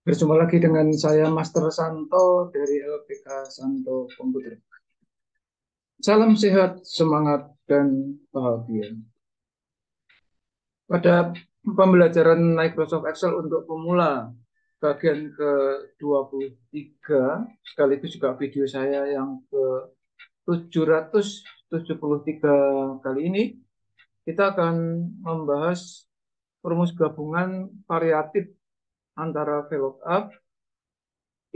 Berjumpa lagi dengan saya Master Santo dari LPK Santo Komputer. Salam sehat, semangat, dan bahagia. Pada pembelajaran Microsoft Excel untuk pemula bagian ke-23, sekaligus juga video saya yang ke-773 kali ini, kita akan membahas rumus gabungan variatif antara VLOOKUP,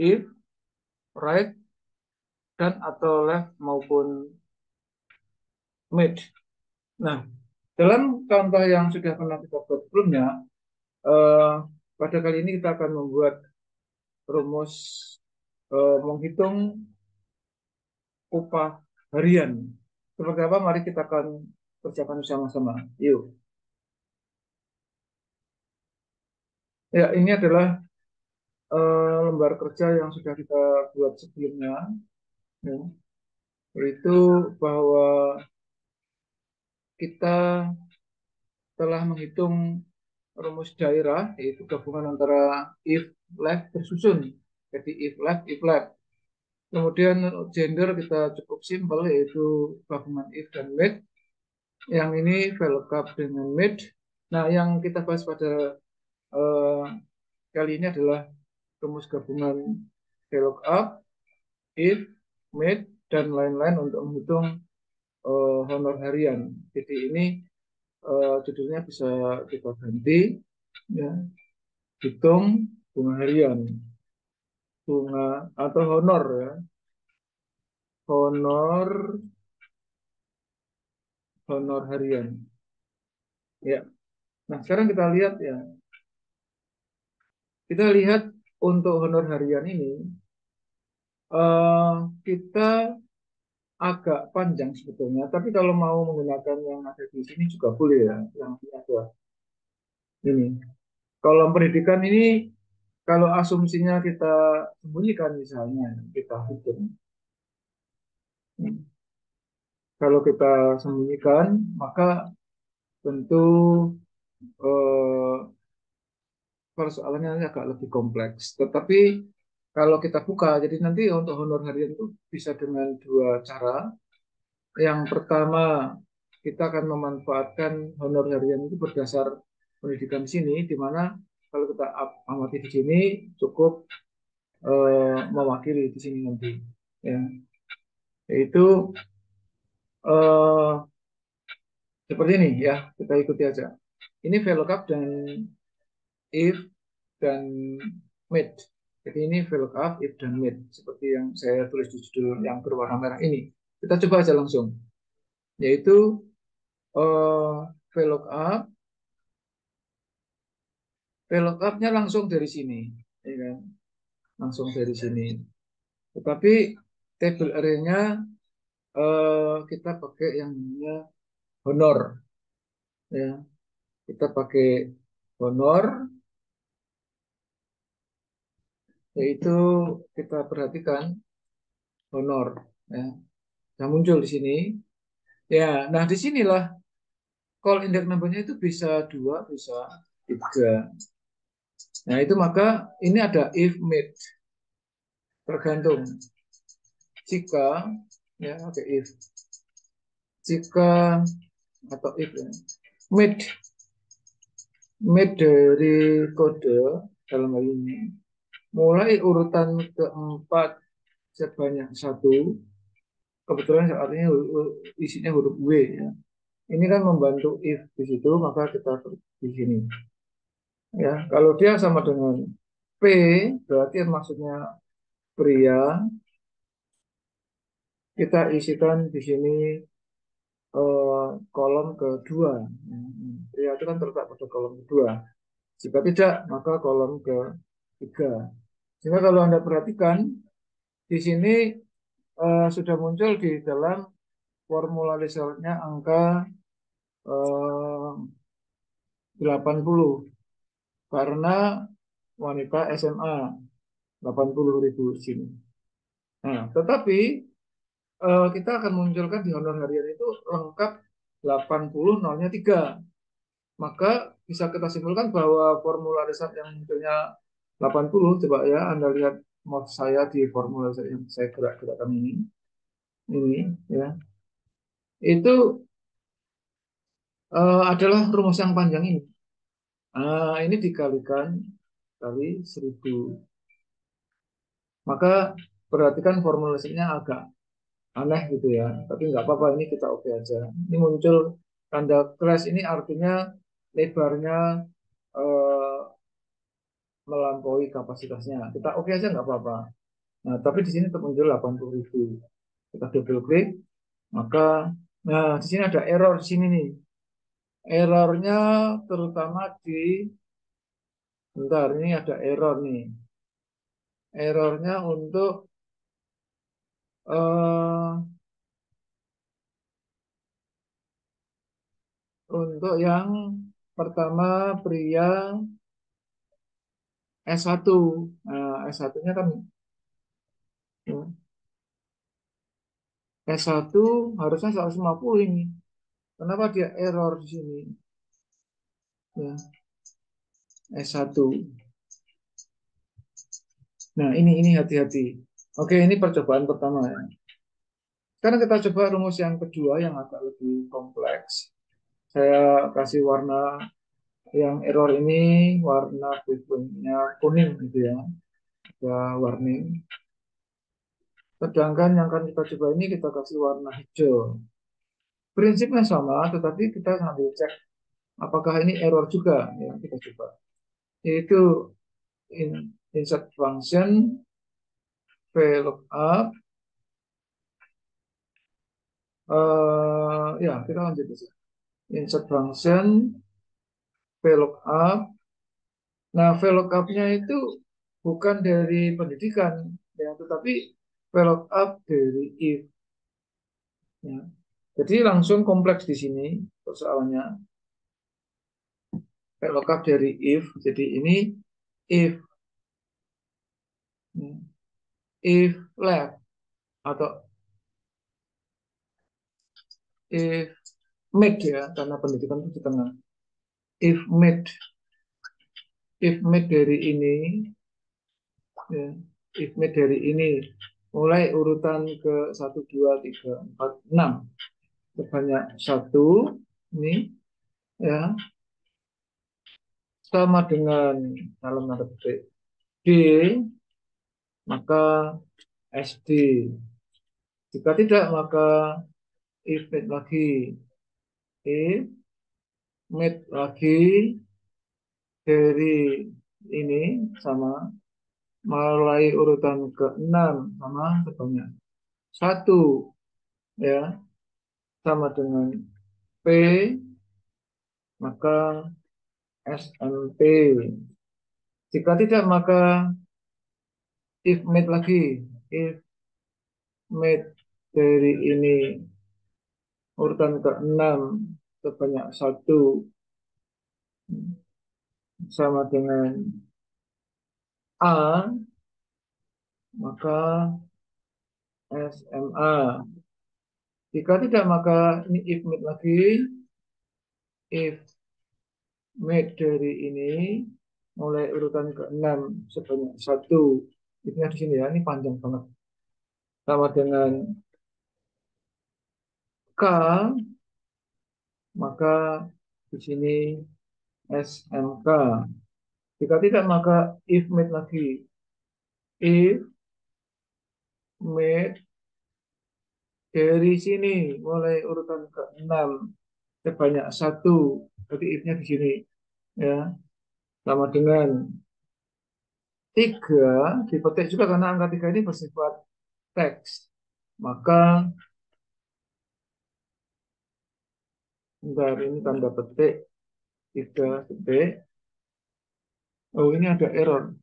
if, right, dan atau left maupun mid. Nah, dalam contoh yang sudah pernah kita buat sebelumnya, eh, pada kali ini kita akan membuat rumus menghitung upah harian. Seperti apa? Mari kita akan kerjakan bersama-sama. Yuk. Ya, ini adalah lembar kerja yang sudah kita buat sebelumnya. Ya. Itu bahwa kita telah menghitung rumus daerah, yaitu gabungan antara if, left, bersusun. Jadi if left, if left. Kemudian gender kita cukup simpel, yaitu gabungan if dan mid. Yang ini VLOOKUP dengan mid. Nah, yang kita bahas pada eh, kali ini adalah rumus gabungan VLOOKUP, if, mid, dan lain-lain untuk menghitung honor harian. Jadi ini judulnya bisa kita ganti, ya, hitung bunga harian, bunga atau honor, ya, honor honor harian. Ya. Nah, sekarang kita lihat ya. Kita lihat untuk honor harian ini kita agak panjang sebetulnya, tapi kalau mau menggunakan yang ada di sini juga boleh ya, yang ada ini. Kalau pendidikan ini, kalau asumsinya kita sembunyikan misalnya, kita hitung. Kalau kita sembunyikan, maka tentu eh, persoalannya agak lebih kompleks. Tetapi kalau kita buka, jadi nanti untuk honor harian itu bisa dengan dua cara. Yang pertama, kita akan memanfaatkan honor harian itu berdasar pendidikan di sini, di mana kalau kita amati di sini cukup mewakili di sini nanti, ya, yaitu eh, seperti ini ya, kita ikuti aja. Ini VLOOKUP dan if dan mid. Jadi ini VLOOKUP, if dan mid, seperti yang saya tulis di judul yang berwarna merah ini. Kita coba aja langsung, yaitu VLOOKUP, VLOOKUP-nya langsung dari sini, ya kan? Langsung dari sini. Tetapi table array-nya kita pakai yang namanya honor, ya. Kita pakai honor, yaitu kita perhatikan honor, ya. Yang muncul di sini. Ya, nah disinilah call index number-nya itu bisa dua, bisa tiga. Nah itu maka ini ada if mid, tergantung. Jika ya oke if, jika atau if ya, mid mid dari kode dalam hal ini mulai urutan keempat sebanyak satu. Kebetulan saat ini isinya huruf W ya. Ini kan membantu if di situ, maka kita di sini. Ya, kalau dia sama dengan P, berarti maksudnya pria. Kita isikan di sini kolom kedua. Pria itu kan terletak pada kolom kedua. Jika tidak, maka kolom ketiga. Sehingga kalau Anda perhatikan, di sini sudah muncul di dalam formularisernya angka 80 karena wanita SMA 80.000 di sini. Nah, tetapi kita akan munculkan di honor harian itu lengkap 80 nolnya 3. Maka bisa kita simpulkan bahwa formula dasar yang munculnya 80, coba ya Anda lihat mouse saya di formula yang saya gerak-gerakkan ini ya. Itu adalah rumus yang panjang ini. Ini dikalikan kali 1000. Maka perhatikan formulasinya agak aneh gitu ya. Tapi nggak apa-apa, ini kita oke aja. Ini muncul tanda crash, ini artinya lebarnya eh, melampaui kapasitasnya. Kita oke aja nggak apa-apa. Nah, tapi di sini tetap muncul 80.000. Kita double klik, maka nah di sini ada error di sini nih. Errornya terutama di bentar, ini ada error nih. Errornya eh, untuk yang pertama pria S1. Nah, S1-nya kan ya, S1 harusnya 150 ini. Kenapa dia error di sini? Ya, S1. Nah, ini hati-hati. Oke, ini percobaan pertama ya. Sekarang kita coba rumus yang kedua yang agak lebih kompleks. Saya kasih warna yang error ini, warna background-nya kuning gitu ya. Ada warning. Sedangkan yang akan kita coba ini kita kasih warna hijau. Prinsipnya sama, tetapi kita sambil cek apakah ini error juga ya, kita coba. Yaitu insert function VLOOKUP. Ya, kita lanjut aja. Insert function VLOOKUP. Nah, VLOOKUP-nya itu bukan dari pendidikan, ya, tetapi VLOOKUP dari if. Ya. Jadi langsung kompleks di sini persoalannya. VLOOKUP dari if. Jadi ini if, ya, if left atau if mid ya, karena pendidikan itu di tengah. If mid, if mid dari ini, ya, if mid dari ini mulai urutan ke 1, 2, 3, 4, 6 sebanyak 1 ini ya sama dengan dalam tanda petik D, maka SD. Jika tidak, maka if mid lagi, if mid lagi dari ini sama mulai urutan ke-6 sama sebanyak 1 ya sama dengan P, maka SMP. Jika tidak, maka if mid lagi, if mid dari ini urutan ke-6 sebanyak 1 sama dengan A, maka SMA. Jika tidak, maka ini if mid lagi, if mid dari ini mulai urutan ke-6 sebanyak 1. Ini di sini ya, ini panjang banget. Sama dengan K, maka di sini SMK. Jika tidak, maka if mid lagi. If mid dari sini mulai urutan ke-6 sebanyak 1. Jadi if-nya di sini ya. Sama dengan 3 dipetik juga karena angka 3 ini bersifat teks. Maka bentar, ini tanda petik 3 detik. Oh, ini ada error.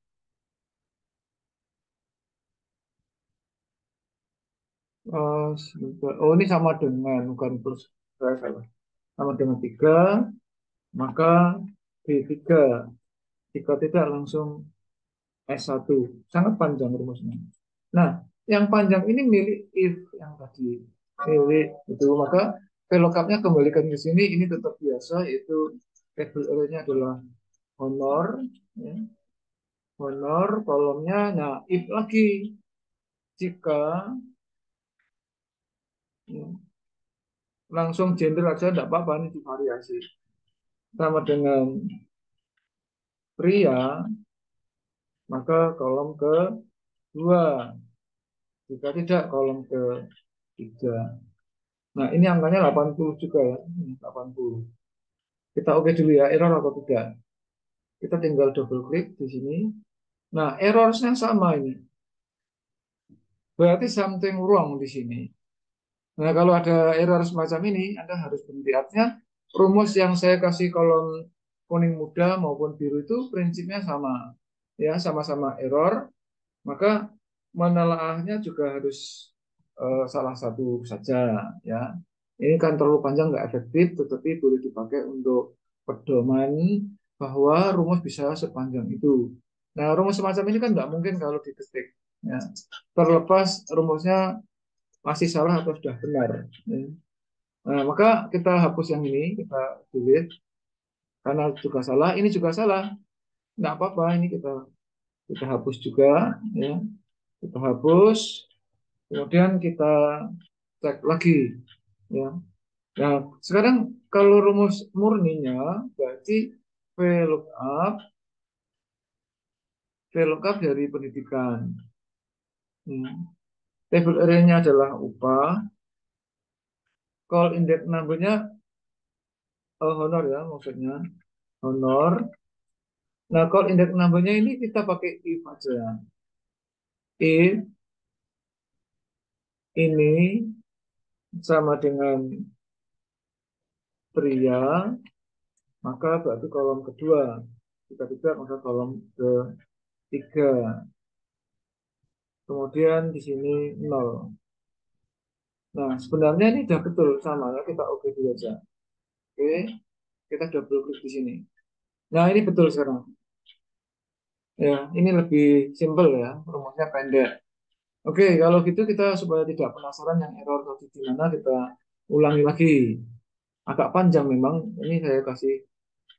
Sebentar. Oh, ini sama dengan bukan plus, saya salah. Sama dengan 3, maka B3. Jika tidak, langsung S1. Sangat panjang rumusnya. Nah, yang panjang ini milik if yang tadi. Milik itu. Maka VLOOKUP-nya kembalikan ke sini. Ini tetap biasa, yaitu table array-nya adalah honor. Ya. honor kolomnya, nah if lagi jika langsung gender aja tidak apa-apa, ini divariasi sama dengan pria, maka kolom kedua, jika tidak kolom ketiga. Nah ini angkanya 80 juga ya, 80. Kita oke dulu ya, error atau tidak. Kita tinggal double klik di sini. Nah errornya sama ini, berarti something wrong di sini. Nah, kalau ada error semacam ini, Anda harus berhenti. Artinya, rumus yang saya kasih kolom kuning muda maupun biru itu prinsipnya sama. Ya, sama-sama error, maka menelaahnya juga harus salah satu saja. Ya, ini kan terlalu panjang, nggak efektif, tetapi boleh dipakai untuk pedoman bahwa rumus bisa sepanjang itu. Nah, rumus semacam ini kan nggak mungkin kalau diketik. Ya. Terlepas rumusnya masih salah atau sudah benar. Ya. Nah, maka kita hapus yang ini, kita delete karena juga salah, ini juga salah. Nggak apa-apa, ini kita hapus juga, ya. Kita hapus, kemudian kita cek lagi, ya. Nah, sekarang kalau rumus murninya berarti VLOOKUP, VLOOKUP dari pendidikan. Ya. Table array-nya adalah upah, call index number-nya honor ya maksudnya, honor. Nah, call index number-nya ini kita pakai if aja. If ini sama dengan pria, maka berarti kolom kedua. Jika tidak, maka kolom ketiga. Kemudian di sini 0. Nah, sebenarnya ini sudah betul sama ya, kita oke dulu aja. Oke, kita double klik di sini. Nah, ini betul sekarang. Ya, ini lebih simple ya, rumusnya pendek. Oke, kalau gitu kita supaya tidak penasaran yang error tadi di mana, kita ulangi lagi. Agak panjang memang, ini saya kasih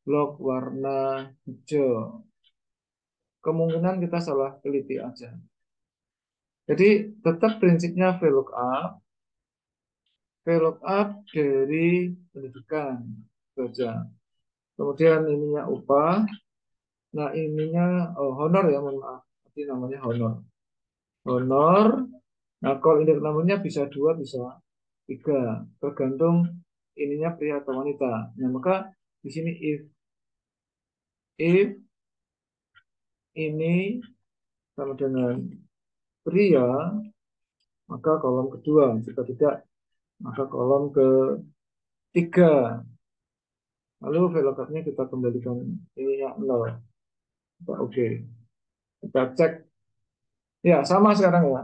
blok warna hijau. Kemungkinan kita salah teliti aja. Jadi tetap prinsipnya VLOOKUP, VLOOKUP dari pendidikan saja. Kemudian ininya upah, nah ininya honor ya, mohon maaf, ini namanya honor. Honor, nah call index namanya bisa 2, bisa 3, tergantung ininya pria atau wanita. Nah maka di sini if ini sama dengan pria, maka kolom kedua. Jika tidak, maka kolom ketiga. Lalu VLOOKUP-nya kita kembalikan ini yang 0. Oke. Kita cek. Ya, sama sekarang ya.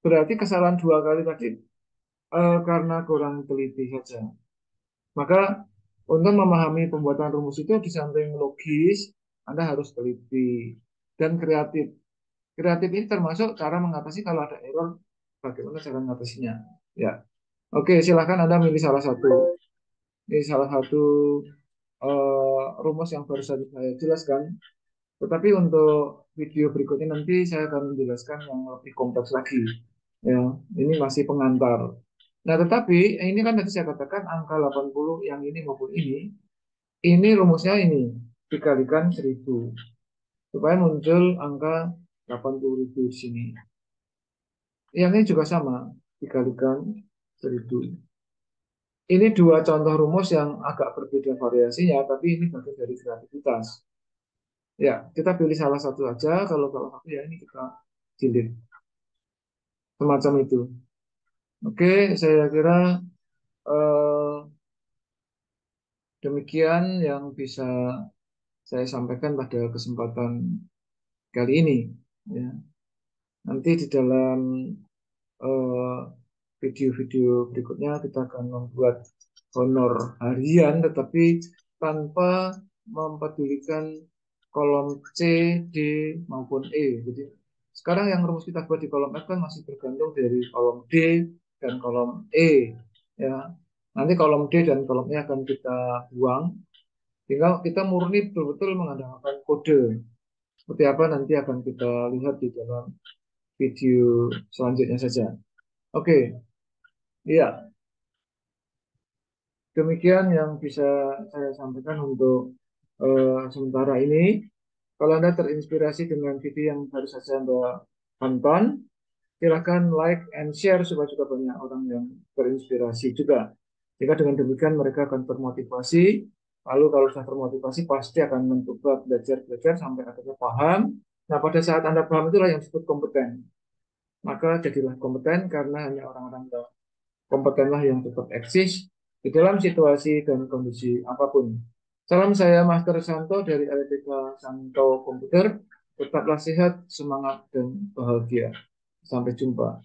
Berarti kesalahan 2 kali tadi karena kurang teliti saja. Maka untuk memahami pembuatan rumus itu di samping logis, Anda harus teliti dan kreatif. Kreatif ini termasuk cara mengatasi kalau ada error, bagaimana cara mengatasinya. Ya. Oke, silakan Anda milih salah satu. Ini salah satu rumus yang baru saja saya jelaskan. Tetapi untuk video berikutnya nanti saya akan menjelaskan yang lebih kompleks lagi. Ya, ini masih pengantar. Nah, tetapi ini kan tadi saya katakan angka 80 yang ini maupun ini rumusnya ini dikalikan 1000 supaya muncul angka 80.000 di sini. Yang ini juga sama dikalikan 1000. Ini dua contoh rumus yang agak berbeda variasinya, tapi ini bagian dari kreativitas. Ya, kita pilih salah satu aja. Kalau salah satu ya ini kita delete. Semacam itu. Oke, saya kira eh, demikian yang bisa saya sampaikan pada kesempatan kali ini. Ya. Nanti di dalam eh, video-video berikutnya kita akan membuat honor harian, tetapi tanpa mempedulikan kolom C, D maupun E. Jadi sekarang yang rumus kita buat di kolom F kan masih bergantung dari kolom D dan kolom E. Ya, nanti kolom D dan kolom E akan kita buang. Tinggal kita murni betul-betul mengandalkan kode. Seperti apa nanti akan kita lihat di dalam video selanjutnya saja. Oke, iya, demikian yang bisa saya sampaikan untuk sementara ini. Kalau Anda terinspirasi dengan video yang baru saja Anda tonton, silakan like and share supaya juga banyak orang yang terinspirasi juga. Jika dengan demikian mereka akan termotivasi, lalu kalau sudah termotivasi pasti akan mencoba belajar-belajar sampai akhirnya paham. Nah, pada saat Anda paham itulah yang disebut kompeten. Maka jadilah kompeten karena hanya orang-orang yang kompetenlah yang tetap eksis di dalam situasi dan kondisi apapun. Salam saya Master Santo dari LPK Santo Komputer. Tetaplah sehat, semangat, dan bahagia. Sampai jumpa.